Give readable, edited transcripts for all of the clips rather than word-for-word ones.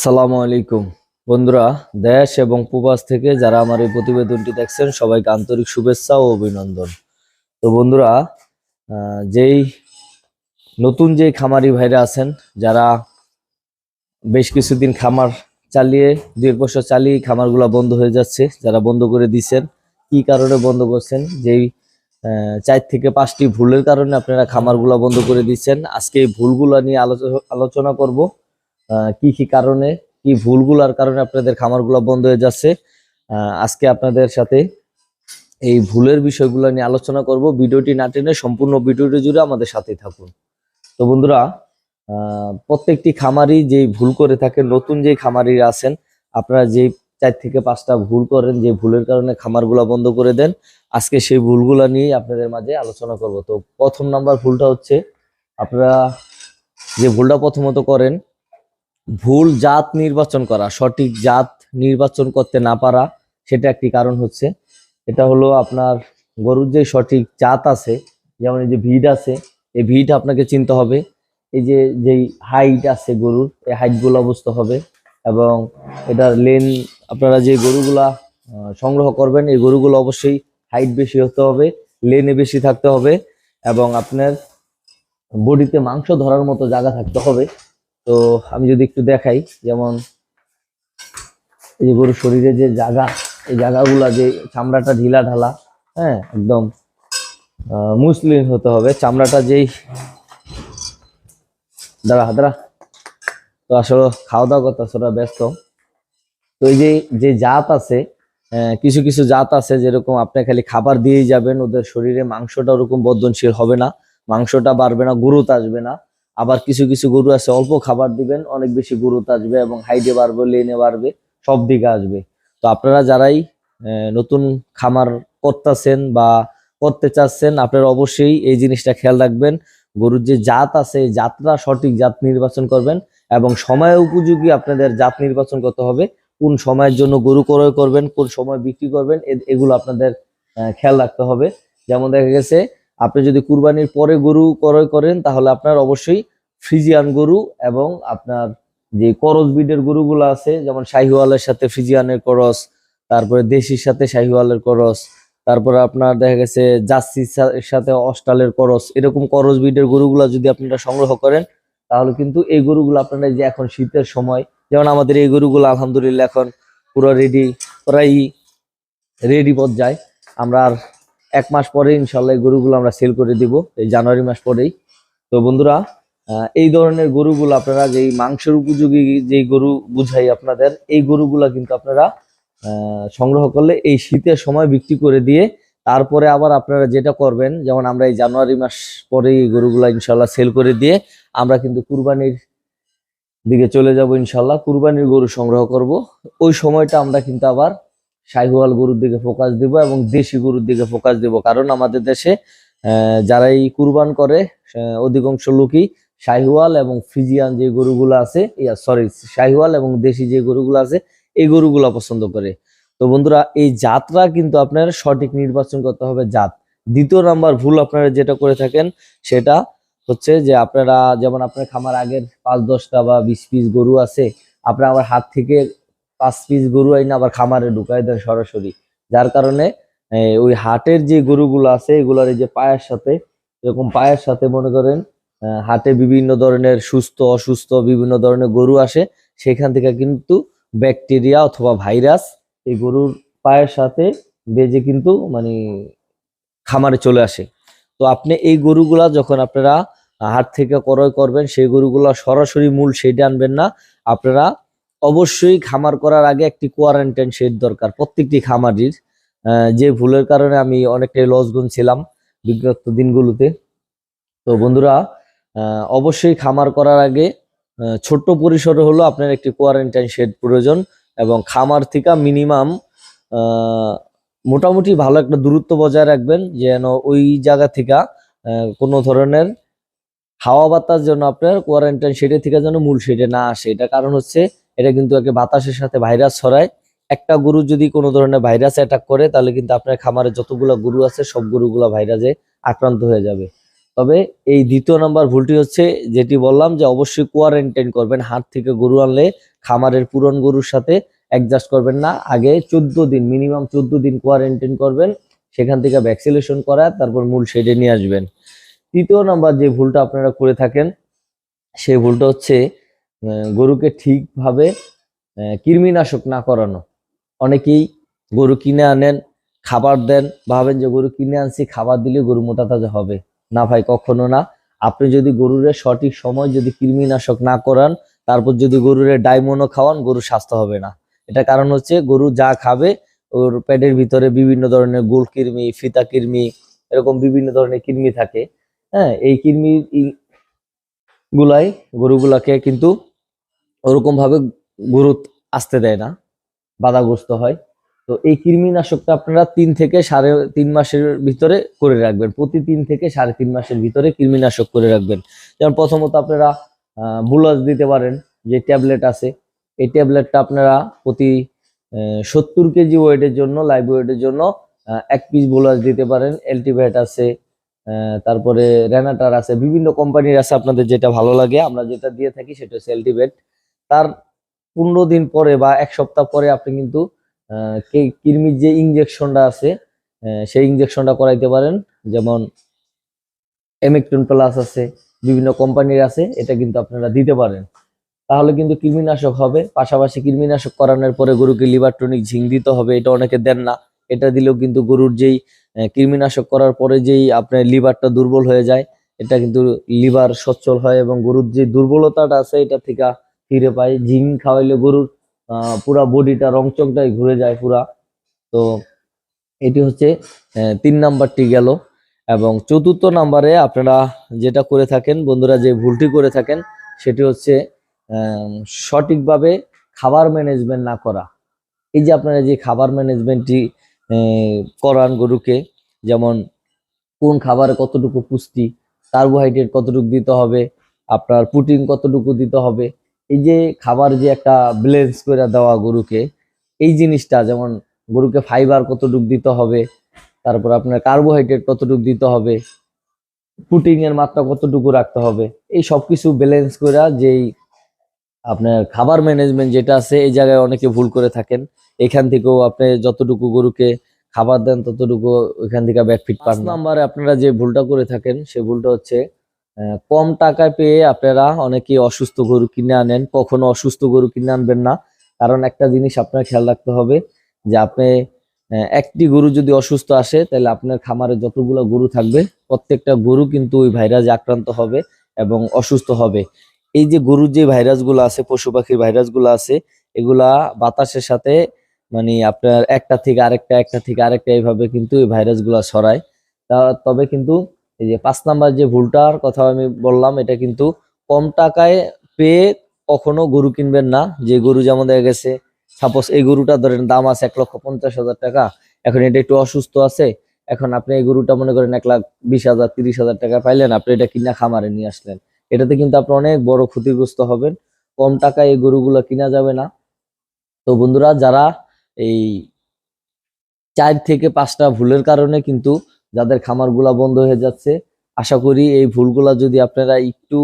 আসসালামু আলাইকুম বন্ধুরা, দেশ এবং প্রবাস থেকে যারা আমার এই প্রতিবেদনটি দেখছেন সবাইকে আন্তরিক শুভেচ্ছা ও অভিনন্দন। তো বন্ধুরা, যেই নতুন যে খামারি ভাইরা আছেন, যারা বেশ কিছুদিন খামার চালিয়ে 2-1 বছর চালিয়ে খামারগুলো বন্ধ হয়ে যাচ্ছে, যারা বন্ধ করে দিচ্ছেন, কি কারণে বন্ধ করছেন, যেই 4 থেকে 5টি ভুলের কারণে আপনারা খামারগুলো বন্ধ করে দিচ্ছেন, আজকে এই ভুলগুলো নিয়ে আলোচনা করব। কি কি কারণে, কি ভুলগুলোর কারণে আপনাদের খামারগুলো বন্ধ হয়ে যাচ্ছে। আজকে আপনাদের সাথে এই ভুলের বিষয়গুলো নিয়ে আলোচনা করব। ভিডিওটি না টেনে সম্পূর্ণ ভিডিওটি জুড়ে আমাদের সাথেই থাকুন। তো বন্ধুরা, প্রত্যেকটি খামারি যে ভুল করে থাকে, নতুন যে খামারি আছেন আপনারা যে 4 থেকে 5টা ভুল করেন, যে ভুলের কারণে খামারগুলো বন্ধ করে দেন, আজকে সেই ভুলগুলো নিয়ে আপনাদের মাঝে আলোচনা করব। তো প্রথম নাম্বার ভুলটা হচ্ছে, আপনারা যে ভুলটা প্রথমত করেন, ভুল জাত নির্বাচন করা, সঠিক জাত নির্বাচন করতে না পারা, সেটা একটি কারণ হচ্ছে। এটা হলো আপনার গরুর যে সঠিক জাত আছে, যেমন এই যে ভিড আছে, এই ভিড আপনাকে চিনতে হবে। এই যে যেই হাইট আছে গরুর, এই হাইট গুলো বুঝতে হবে। এবং এটার লেন, আপনারা যে গরুগুলা সংগ্রহ করবেন, এই গরুগুলো অবশ্যই হাইট বেশি হতে হবে, লেনে বেশি থাকতে হবে, এবং আপনার বডিতে মাংস ধরার মতো জায়গা থাকতে হবে। তো আমি যদি একটু দেখাই, যেমন এই যে গরুর শরীরে যে জায়গা, এই জায়গাগুলা যে চামড়াটা ঢিলা ঢালা, হ্যাঁ, একদম মসৃণ হতে হবে চামড়াটা। যেই দাঁড়া দাঁড়া, তো আসলে খাওয়া দাওয়া করতে ওরা ব্যস্ত। তো এই যে যে জাত আছে, কিছু কিছু জাত আছে যেরকম আপনি খালি খাবার দিয়েই যাবেন, ওদের শরীরে মাংসটা ওরকম বর্ধনশীল হবে না, মাংসটা বাড়বে না, গ্রোথ আসবে না। আবার কিছু কিছু গরু আছে অল্প খাবার দিবেন, অনেক বেশি গ্রোথ আসবে এবং হাইটে বাড়বে, লেনে বাড়বে, সব দিকে আসবে। তো আপনারা যারাই নতুন খামার করতেছেন বা করতে চাচ্ছেন, আপনারা অবশ্যই এই জিনিসটা খেয়াল রাখবেন। গরুর যে জাত আছে, এই জাতটা সঠিক জাত নির্বাচন করবেন, এবং সময় উপযোগী আপনাদের জাত নির্বাচন করতে হবে। কোন সময়ের জন্য গরু ক্রয় করবেন, কোন সময় বিক্রি করবেন, এগুলো আপনাদের খেয়াল রাখতে হবে। যেমন দেখা গেছে, আপনি যদি কুরবানির পরে গরু ক্রয় করেন, তাহলে আপনার অবশ্যই ফ্রিজিয়ান গরু এবং আপনার যে করস ব্রিডের গরুগুলো আছে, যেমন শাহিওয়ালের সাথে ফ্রিজিয়ানের করস, তারপরে দেশির সাথে শাহিওয়ালের করস, তারপরে আপনার দেখা গেছে জার্সির সাথে অস্ট্রালের করস, এরকম করস ব্রিডের গরুগুলা যদি আপনারা সংগ্রহ করেন, তাহলে কিন্তু এই গরুগুলো আপনারা, যে এখন শীতের সময়, যেমন আমাদের এই গরুগুলো আলহামদুলিল্লাহ এখন পুরো রেডি, প্রায় রেডি পর্যায়ে। আমরা আর 1 মাস পরে ইনশাল্লাহ এই গরুগুলো আমরা সেল করে দিব, এই জানুয়ারি মাস পরেই। তো বন্ধুরা, এই ধরনের গরুগুলো আপনারা, যেই মাংসের উপযোগী যেই গরু বুঝাই আপনাদের, এই গরুগুলা কিন্তু আপনারা সংগ্রহ করলে এই শীতের সময় বিক্রি করে দিয়ে, তারপরে আবার আপনারা যেটা করবেন, যেমন আমরা এই জানুয়ারি মাস পরে এই গরুগুলা ইনশাল্লাহ সেল করে দিয়ে আমরা কিন্তু কুরবানির দিকে চলে যাব, ইনশাল্লাহ কুরবানির গরু সংগ্রহ করব। ওই সময়টা আমরা কিন্তু আবার শাহিওয়াল গরুর দিকে ফোকাস দিব এবং দেশি গরুর দিকে ফোকাস দিব, কারণ আমাদের দেশে যারাই কুরবান করে, অধিকাংশ লোকই শাহিওয়াল এবং ফ্রিজিয়ান যে গরুগুলো আছে, শাহিওয়াল এবং দেশি যে গরুগুলো আছে, এই গরুগুলো পছন্দ করে। তো বন্ধুরা, এই জাতটা কিন্তু আপনার সঠিক নির্বাচন করতে হবে, জাত। দ্বিতীয় নাম্বার ভুল আপনারা যেটা করে থাকেন, সেটা হচ্ছে যে আপনারা, যেমন আপনার খামার আগের 5-10টা বা 20 পিস গরু আছে, আপনারা আবার হাট থেকে 5 পিস গরু আইনা আবার খামারে ঢুকাই দেন সরাসরি, যার কারণে ওই হাটের যে গরুগুলো আছে, এগুলোর এই যে পায়ের সাথে, এরকম পায়ের সাথে মনে করেন হাটে বিভিন্ন ধরনের সুস্থ অসুস্থ বিভিন্ন ধরনের গরু আসে, সেখান থেকে কিন্তু ব্যাকটেরিয়া অথবা ভাইরাস এই গরুর পায়ের সাথে বেজে কিন্তু মানে খামারে চলে আসে। তো আপনি এই গরুগুলা যখন আপনারা হাট থেকে ক্রয় করবেন, সেই গরুগুলা সরাসরি মূল শেডে আনবেন না। আপনারা অবশ্যই খামার করার আগে একটি কোয়ারেন্টাইন শেড দরকার প্রত্যেকটি খামারির। যে ভুলের কারণে আমি অনেকটাই লস গুনছিলাম বিগত দিনগুলোতে। তো বন্ধুরা, অবশ্যই খামার করার আগে ছোট্ট পরিসরে হলো আপনার একটি কোয়ারেন্টাইন শেড প্রয়োজন, এবং খামার থেকে মিনিমাম মোটামুটি ভালো একটা দূরত্ব বজায় রাখবেন, যেন ওই জায়গা থেকে কোনো ধরনের হাওয়া বাতাস যেন আপনার কোয়ারেন্টাইন শেডে থেকে যেন মূল শেডে না আসে। এটা কারণ হচ্ছে, এটা কিন্তু একটা বাতাসের সাথে ভাইরাস ছড়ায়। একটা গরু যদি কোনো ধরনের ভাইরাস অ্যাটাক করে, তাহলে কিন্তু আপনার খামারে যতগুলো গরু আছে সব গরুগুলো ভাইরাসে আক্রান্ত হয়ে যাবে। তবে এই দ্বিতীয় নাম্বার ভুলটি হচ্ছে, যেটি বললাম, যে অবশ্যই কোয়ারেন্টাইন করবেন। হাট থেকে গরু আনলে খামারের পুরন গরুর সাথে অ্যাডজাস্ট করবেন না। আগে 14 দিন, মিনিমাম 14 দিন কোয়ারেন্টাইন করবেন, সেখান থেকে ভ্যাকসিনেশন করা, তারপর মূল শেডে নিয়ে আসবেন। তৃতীয় নাম্বার যে ভুলটা আপনারা করে থাকেন, সেই ভুলটা হচ্ছে গরুকে ঠিকভাবে কৃমিনাশক না করানো। অনেকেই গরু কিনে আনেন, খাবার দেন, ভাবেন যে গরু কিনে আনছি, খাবার দিলে গরু মোটা তাজা হবে। না ভাই, কখনো না। আপনি যদি গরুরে সঠিক সময় যদি কৃমিনাশক না করান, তারপর যদি গরুরে ডাইমোনো খাওয়ান, গরুর স্বাস্থ্য হবে না। এটা কারণ হচ্ছে গরু যা খাবে ওর পেটের ভিতরে বিভিন্ন ধরনের গোল কৃমি, ফিতা কৃমি, এরকম বিভিন্ন ধরনের কৃমি থাকে। হ্যাঁ, এই কৃমি গুলাই গরুগুলাকে কিন্তু ওরকম ভাবে গরু আসতে দেয় না, বাধাগ্রস্ত হয়। তো এই কৃমিনাশকটা আপনারা 3 থেকে 3.5 মাসের ভিতরে করে রাখবেন। প্রতি 3 থেকে 3.5 মাসের ভিতরে কৃমিনাশক করে রাখবেন। যেমন প্রথমত আপনারা বুলাস দিতে পারেন, যে ট্যাবলেট আছে। এই ট্যাবলেটটা আপনারা প্রতি 70 কেজি ওয়েটের জন্য, লাইভ ওয়েটের জন্য 1 পিস বুলাস দিতে পারেন। এলটিভেট আছে, তারপরে রেনাটার আছে, বিভিন্ন কোম্পানির আছে, আপনাদের যেটা ভালো লাগে। আমরা যেটা দিয়ে থাকি সেটা হচ্ছে এলটিভেট। তার 15 দিন পরে বা 1 সপ্তাহ পরে আপনি কিন্তু কৃমির যে ইনজেকশনটা আছে সেই ইনজেকশনটা করাইতে পারেন। যেমন এমেকটন প্লাস আছে, বিভিন্ন কোম্পানির আছে, এটা কিন্তু আপনারা দিতে পারেন। তাহলে কিন্তু কৃমিনাশক হবে। পাশাপাশি কৃমিনাশক করানোর পরে গরুকে লিভার টনিক ঝিঙ্ক দিতে হবে, এটা অনেকে দেন না। এটা দিলেও কিন্তু গরুর যেই কৃমিনাশক করার পরে যেই আপনার লিভারটা দুর্বল হয়ে যায়, এটা কিন্তু লিভার সচ্ছল হয় এবং গরুর যে দুর্বলতাটা আছে এটা থেকে ফিরে পায়। ঝিঙ্ক খাওয়াইলে গরুর পুরা বডিটা রংচকটাই ঘুরে যায় পুরা। তো এটি হচ্ছে 3 নাম্বারটি গেল। এবং 4র্থ নাম্বারে আপনারা যেটা করে থাকেন বন্ধুরা, যে ভুলটি করে থাকেন, সেটি হচ্ছে সঠিকভাবে খাবার ম্যানেজমেন্ট না করা। এই যে আপনারা যে খাবার ম্যানেজমেন্টটি করান গরুকে, যেমন কোন খাবারে কতটুকু পুষ্টি, কার্বোহাইড্রেট কতটুকু দিতে হবে, আপনার প্রোটিন কতটুকু দিতে হবে, এই যে খাবার যে একটা ব্যালেন্স করে দেওয়া গরুকে, এই জিনিসটা, যেমন গরুকে ফাইবার কতটুকু দিতে হবে, তারপর আপনার কার্বোহাইড্রেট কতটুকু দিতে হবে, প্রোটিন এর মাত্রা কতটুকু রাখতে হবে, এই সবকিছু ব্যালেন্স করে যেই আপনার খাবার ম্যানেজমেন্ট যেটা আছে, এই জায়গায় অনেকে ভুল করে থাকেন। এখান থেকেও আপনি যতটুকু গরুকে খাবার দেন ততটুকু ওইখান থেকে বেনিফিট পান। 5 নম্বরে আপনারা যে ভুলটা করে থাকেন, সেই ভুলটা হচ্ছে কম টাকায় পেয়ে আপনারা অনেকে অসুস্থ গরু কিনে আনেন। কখনো অসুস্থ গরু কিনে আনবেন না। কারণ একটা জিনিস আপনার খেয়াল রাখতে হবে, যে আপনি একটি গরু যদি অসুস্থ আসে, তাহলে আপনার খামারে যতগুলো গরু থাকবে প্রত্যেকটা গরু কিন্তু ওই ভাইরাসে আক্রান্ত হবে এবং অসুস্থ হবে। এই যে গরুর যে ভাইরাসগুলো আছে, পশু পাখির ভাইরাসগুলো আছে, এগুলা বাতাসের সাথে মানে আপনার একটা থেকে আরেকটা, একটা থেকে আরেকটা, এইভাবে কিন্তু এই ভাইরাসগুলো ছড়ায়। তবে কিন্তু এই যে 5 নাম্বার যে ভুলটার কথা আমি বললাম, এটা কিন্তু কম টাকায় পেয়ে কখনো গরু কিনবেন না। যে গরু যেমন দেখা গেছে, সাপোজ এই গরুটা ধরেন দাম আছে 1,50,000 টাকা, এখন এটা একটু অসুস্থ আছে, এখন আপনি এই গরুটা মনে করেন 1,20,000 30,000 টাকা পাইলেন, আপনি এটা কিনা খামারে নিয়ে আসলেন, এটাতে কিন্তু আপনি অনেক বড় ক্ষতিগ্রস্ত হবেন। কম টাকায় এই গরুগুলো কিনা যাবে না। তো বন্ধুরা, যারা এই 4 থেকে 5টা ভুলের কারণে কিন্তু যাদের খামারগুলা বন্ধ হয়ে যাচ্ছে, আশা করি এই ভুলগুলা যদি আপনারা একটু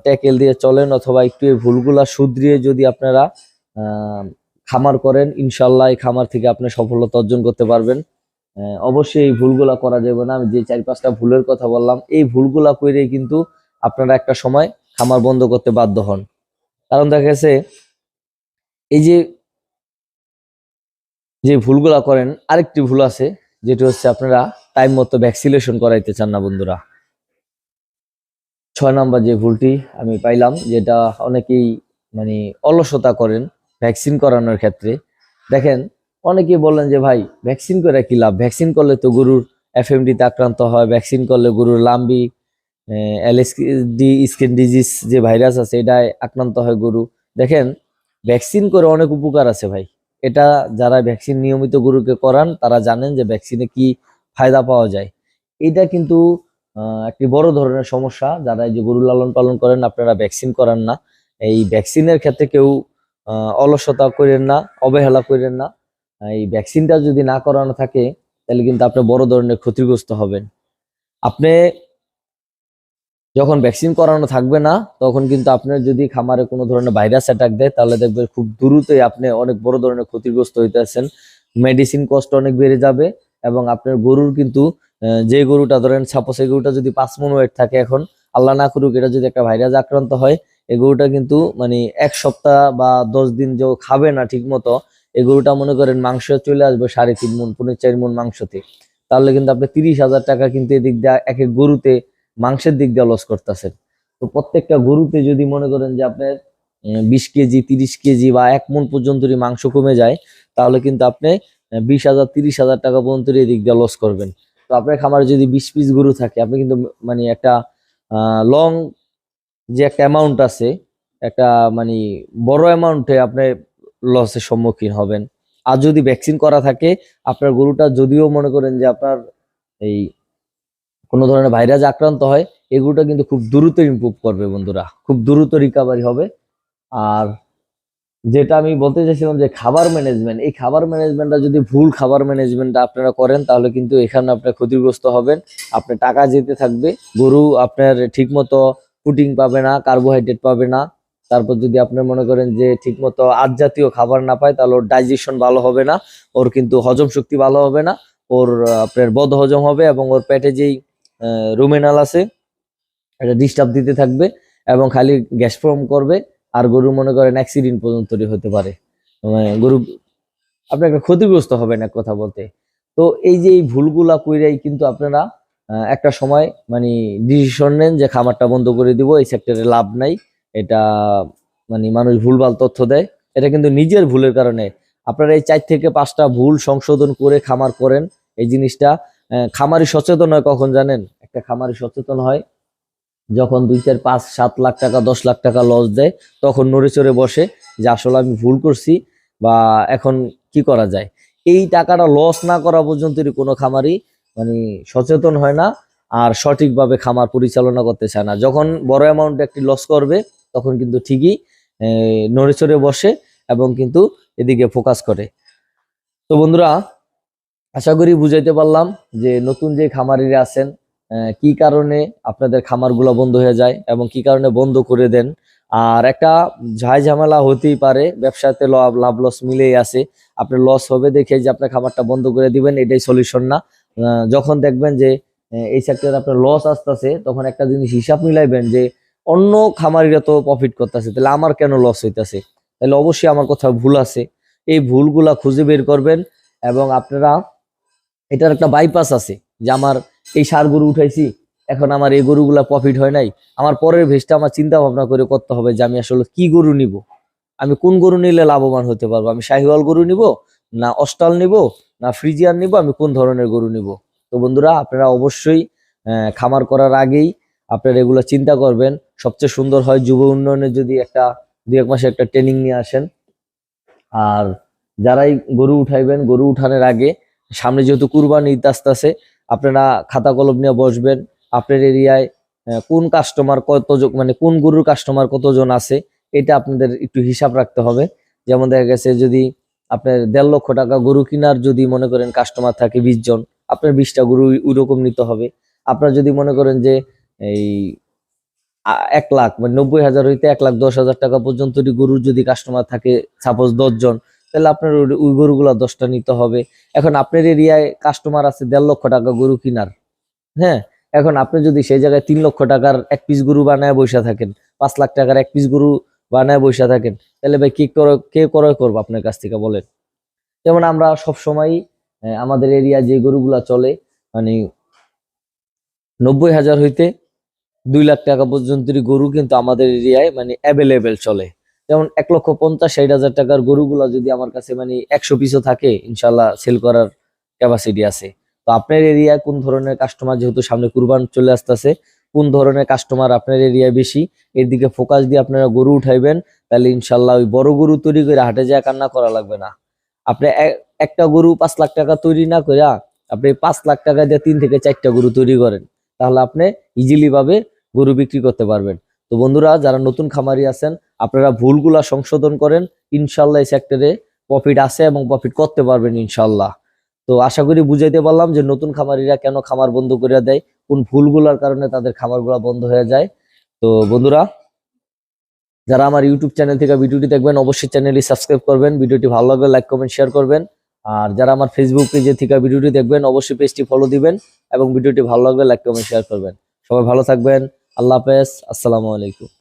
ট্যাকেল দিয়ে চলেন, অথবা একটু এই ভুলগুলা শুধরিয়ে যদি আপনারা খামার করেন, ইনশাল্লাহ এই খামার থেকে আপনি সফলতা অর্জন করতে পারবেন। অবশ্যই এই ভুলগুলা করা যাবে না। আমি যে 4-5টা ভুলের কথা বললাম, এই ভুলগুলা করেই কিন্তু আপনারা একটা সময় খামার বন্ধ করতে বাধ্য হন। কারণ দেখা গেছে এই যে যে ভুলগুলা করেন, আরেকটি ভুল আছে, যেটা হচ্ছে আপনারা টাইম মতো ভ্যাকসিনেশন করাইতে চান না বন্ধুরা। 6 নাম্বার যে ভুলটি আমি পাইলাম, যেটা অনেকেই মানে অলসতা করেন ভ্যাকসিন করানোর ক্ষেত্রে। দেখেন, অনেকেই বলেন যে ভাই ভ্যাকসিন করে কি লাভ, ভ্যাকসিন করলে তো গরুর এফএমডি তে আক্রান্ত হয়, ভ্যাকসিন করলে গরুর লাম্বি এলএসডি স্কিন ডিজিজ যে ভাইরাস আছে এটায় আক্রান্ত হয় গরু। দেখেন, ভ্যাকসিন করে অনেক উপকার আছে ভাই। এটা যারা ভ্যাকসিন নিয়মিত গরুকে করান তারা জানেন যে ভ্যাকসিনে কি ফায়দা পাওয়া যায়। এটা কিন্তু একটি বড় ধরনের সমস্যা। যারা এই যে গরু লালন পালন করেন, আপনারা ভ্যাকসিন করান না। এই ভ্যাকসিনের ক্ষেত্রে কেউ অলসতা করেন না, অবহেলা করেন না। এই ভ্যাকসিনটা যদি না করানো থাকে, তাহলে কিন্তু আপনি বড় ধরনের ক্ষতিগ্রস্ত হবেন। আপনি যখন ভ্যাকসিন করানো থাকবে না তখন কিন্তু আপনার যদি খামারে কোনো ধরনের ভাইরাস অ্যাটাক দেয় তাহলে দেখবেন খুব দ্রুতই আপনি অনেক বড় ধরনের ক্ষতিগ্রস্ত হইতেছেন। মেডিসিন কস্ট অনেক বেড়ে যাবে এবং আপনার গরুর কিন্তু যে গরুটা ধরেন সাপোজ এই গরুটা যদি 5 মণ ওয়েট থাকে, এখন আল্লাহ না করুক এটা যদি একটা ভাইরাস আক্রান্ত হয়, এই গরুটা কিন্তু মানে 1 সপ্তাহ বা 10 দিন যে খাবে না ঠিক মতো, এই গরুটা মনে করেন মাংস চলে আসবে 3.5 মণ 4.5 মণ মাংসতে। তাহলে কিন্তু আপনি 30,000 টাকা কিন্তু এদিক দিয়ে এক এক গরুতে মাংসের দিক দিয়ে লস করতেছেন। তো প্রত্যেকটা গরুতে যদি মনে করেন যে আপনার 20 কেজি 30 কেজি বা 1 মণ পর্যন্ত যদি মাংস কমে যায়, তাহলে কিন্তু আপনি 20,000 30,000 টাকা পর্যন্ত এদিক দিয়ে লস করবেন। তো আপনার খামারে যদি 20 পিস গরু থাকে, আপনি কিন্তু মানে একটা লং যে একটা অ্যামাউন্ট আছে, একটা মানে বড় অ্যামাউন্টে আপনি লসের সম্মুখীন হবেন। আর যদি ভ্যাকসিন করা থাকে, আপনার গরুটা যদিও মনে করেন যে আপনার এই কোনো ধরনের ভাইরাস আক্রান্ত হয়, এগুলোটা কিন্তু খুব দ্রুত ইমপ্রুভ করবে বন্ধুরা, খুব দ্রুত রিকভারি হবে। আর যেটা আমি বলতে চাইছিলাম যে খাবার ম্যানেজমেন্ট, এই খাবার ম্যানেজমেন্টটা যদি ভুল খাবার ম্যানেজমেন্টটা আপনারা করেন তাহলে কিন্তু এখানে আপনার ক্ষতিগ্রস্ত হবেন। আপনার টাকা যেতে থাকবে, গরু আপনার ঠিক মতো প্রোটিন পাবে না, কার্বোহাইড্রেট পাবে না। তারপর যদি আপনার মনে করেন যে ঠিক মতো আট জাতীয় খাবার না পায়, তাহলে ওর ডাইজেশন ভালো হবে না, ওর কিন্তু হজম শক্তি ভালো হবে না, ওর আপনার বদ হজম হবে এবং ওর পেটে যেই রুমেনাল আছে এটা ডিস্টার্ব দিতে থাকবে এবং খালি গ্যাস ফর্ম করবে। আর গরু মনে করেন অ্যাক্সিডেন্ট পর্যন্ত হতে পারে, মানে গরু আপনি একটা ক্ষতিগ্রস্ত হবেন এক কথা বলতে। তো এই যে এই ভুলগুলা কইরাই কিন্তু আপনারা একটা সময় মানে ডিসিশন নেন যে খামারটা বন্ধ করে দিব, এই সেক্টরে লাভ নাই। এটা মানে মানুষ ভুলভাল তথ্য দেয়, এটা কিন্তু নিজের ভুলের কারণে। আপনারা এই 4 থেকে 5টা ভুল সংশোধন করে খামার করেন। এই জিনিসটা খামারি সচেতন হয় কখন জানেন? একটা খামারি সচেতন হয় যখন 2 4 5 7 লাখ টাকা 10 লাখ টাকা লস দেয়, তখন নড়ে চড়ে বসে যে আসলে আমি ভুল করছি বা এখন কি করা যায়। এই টাকাটা লস না করা পর্যন্ত কোনো খামারই মানে সচেতন হয় না আর সঠিকভাবে খামার পরিচালনা করতে চায় না। যখন বড় অ্যামাউন্ট একটি লস করবে তখন কিন্তু ঠিকই নড়ে চড়ে বসে এবং কিন্তু এদিকে ফোকাস করে। তো বন্ধুরা, আশা করি বুঝাইতে পারলাম যে নতুন যে খামারিরা আছেন কি কারণে আপনাদের খামারগুলো বন্ধ হয়ে যায় এবং কি কারণে বন্ধ করে দেন। আর একটা ঝাই ঝামেলা হতেই পারে, ব্যবসাতে লাভ লস মিলেই আছে। আপনার লস হবে দেখে যে আপনার খামারটা বন্ধ করে দিবেন, এটাই সলিউশন না। যখন দেখবেন যে এই সেক্টরে আপনার লস আসতেছে, তখন একটা জিনিস হিসাব মিলাইবেন যে অন্য খামারিরা তো প্রফিট করতেছে, তাহলে আমার কেন লস হইতাছে? তাহলে অবশ্যই আমার কোথাও ভুল আছে। এই ভুলগুলা খুঁজে বের করবেন এবং আপনারা এটার একটা বাইপাস আছে যে আমার এই সার গরু উঠাইছি, এখন আমার এই গরুগুলা প্রফিট হয় নাই, আমার পরের ভেজটা আমার চিন্তা ভাবনা করে করতে হবে যে আমি আসলে কি গরু নিব, আমি কোন গরু নিলে লাভবান হতে পারবো, আমি শাহিওয়াল গরু নিব না অস্টাল নিব না ফ্রিজিয়ান নিব, আমি কোন ধরনের গরু নিব। তো বন্ধুরা, আপনারা অবশ্যই খামার করার আগেই আপনারা এগুলো চিন্তা করবেন। সবচেয়ে সুন্দর হয় যুব উন্নয়নে যদি একটা 2 1 মাসে একটা ট্রেনিং নিয়ে আসেন। আর যারাই গরু উঠাইবেন, গরু উঠানোর আগে সামনে যেহেতু কুরবানি ঈদ আসতেছে, আপনারা খাতা কলম নিয়ে বসবেন। আপনার এরিয়ায় কোন কাস্টমার কতজন, মানে কোন গরুর কাস্টমার কতজন আছে, এটা আপনাদের একটু হিসাব রাখতে হবে। যেমন দেখা গেছে যদি আপনার 1.5 লক্ষ টাকা গরু কেনার যদি মনে করেন কাস্টমার থাকে 20 জন, আপনার 20টা গরু ওইরকম নিতে হবে। আপনার যদি মনে করেন যে এই 1 লাখ মানে 90,000 হইতে 1,10,000 টাকা পর্যন্ত গরুর যদি কাস্টমার থাকে সাপোজ 10 জন, তাহলে আপনার ওই গরুগুলা 10টা নিতে হবে। এখন আপনার এরিয়ায় কাস্টমার আছে 1.5 লক্ষ টাকা গরু কিনার, হ্যাঁ, এখন আপনি যদি সেই জায়গায় 3 লক্ষ টাকার এক পিস গরু বানায় বসে থাকেন, 5 লাখ টাকার এক পিস গরু বানায় বসে থাকেন, তাহলে ভাই কে ক্রয় করবো আপনার কাছ থেকে বলেন? যেমন আমরা সব সময় আমাদের এরিয়া যে গরুগুলা চলে মানে 90,000 হইতে 2 লাখ টাকা পর্যন্ত গরু কিন্তু আমাদের এরিয়ায় মানে অ্যাভেলেবেল চলে। যেমন 1,50,000 60,000 টাকার গরুগুলা যদি আমার কাছে মানে 100 পিসও থাকে, ইনশাল্লাহ সেল করার ক্যাপাসিটি আছে। তো আপনার এরিয়ায় কোন ধরনের কাস্টমার, যেহেতু সামনে কুরবান চলে আসতেছে, কোন ধরনের কাস্টমার আপনার এরিয়ায় বেশি, এর দিকে ফোকাস দিয়ে আপনারা গরু উঠাইবেন। তাহলে ইনশাল্লাহ ওই বড় গরু তৈরি করে হাটে যায় কান্না করা লাগবে না। আপনি একটা গরু 5 লাখ টাকা তৈরি না করে আপনি 5 লাখ টাকা দিয়ে 3 থেকে 4টা গরু তৈরি করেন, তাহলে আপনি ইজিলি ভাবে গরু বিক্রি করতে পারবেন। তো বন্ধুরা, যারা নতুন খামারি আছেন, আপনারা ভুলগুলা সংশোধন করেন, ইনশাল্লাহ এই সেক্টরে প্রফিট আছে এবং প্রফিট করতে পারবেন ইনশাল্লাহ। তো তো আশা করি বুঝাইতে পারলাম যে নতুন খামারিরা কেন খামার বন্ধ করে দেয়, কোন ভুলগুলোর কারণে তাদের খামারগুলো বন্ধ হয়ে যায়। তো বন্ধুরা, যারা আমার ইউটিউব চ্যানেল থেকে ভিডিওটি দেখবেন অবশ্যই চ্যানেলটি সাবস্ক্রাইব করবেন, ভিডিওটি ভালো লাগলে লাইক কমেন্ট শেয়ার করবেন। আর যারা আমার ফেসবুক পেজে থেকে ভিডিওটি দেখবেন অবশ্যই পেজটি ফলো দিবেন এবং ভিডিওটি ভালো লাগলে লাইক কমেন্ট শেয়ার করবেন। সবাই ভালো থাকবেন। আল্লাহ হাফেজ। আসসালামু আলাইকুম।